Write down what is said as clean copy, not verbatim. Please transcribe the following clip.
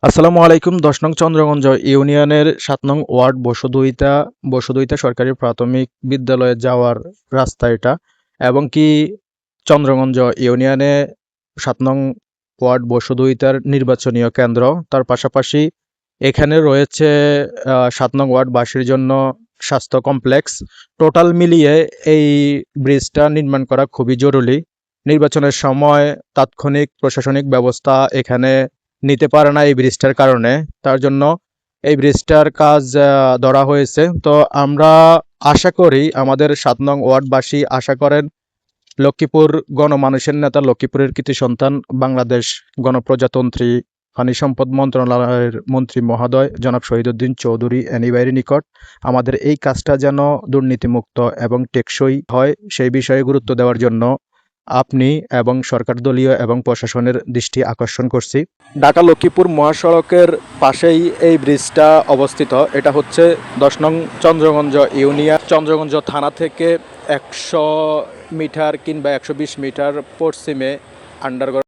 আসসালামু আলাইকুম। ১০ নং চন্দ্রগঞ্জ ইউনিয়নের ৭ নং ওয়ার্ড বসুদইতা সরকারি প্রাথমিক বিদ্যালয়ে যাওয়ার রাস্তা এটা, এবং কি চন্দ্রগঞ্জ ইউনিয়নে ৭ নং ওয়ার্ড বসুদইতার নির্বাচনীয় কেন্দ্র। তার পাশাপাশি এখানে রয়েছে ৭ নং ওয়ার্ডবাসীর জন্য স্বাস্থ্য কমপ্লেক্স। টোটাল মিলিয়ে এই ব্রিজটা নির্মাণ করা খুবই জরুরি। নির্বাচনের সময় তাৎক্ষণিক প্রশাসনিক ব্যবস্থা এখানে নিতে পারে না এই ব্রিজটার কারণে। তার জন্য এই ব্রিজটার কাজ ধরা হয়েছে। তো আমরা আশা করি, আমাদের ৭ নং ওয়ার্ডবাসী আশা করেন, লক্ষ্মীপুর গণমানুষের নেতা, লক্ষ্মীপুরের কৃতি সন্তান, বাংলাদেশ গণপ্রজাতন্ত্রী পানি সম্পদ মন্ত্রণালয়ের মন্ত্রী মহোদয় জনাব শহীদুদ্দিন চৌধুরী এনিভাইয়ের নিকট আমাদের এই কাজটা যেন দুর্নীতিমুক্ত এবং টেকসই হয় সেই বিষয়ে গুরুত্ব দেওয়ার জন্য আপনি এবং সরকার দলীয় এবং প্রশাসনের দৃষ্টি আকর্ষণ করছি। ঢাকা লক্ষ্মীপুর মহাসড়কের পাশেই এই ব্রিজটা অবস্থিত। এটা হচ্ছে ১০ নং চন্দ্রগঞ্জ ইউনিয়ন, চন্দ্রগঞ্জ থানা থেকে ১০০ মিটার কিংবা ১২০ মিটার পশ্চিমে আন্ডারগ্রাউন্ড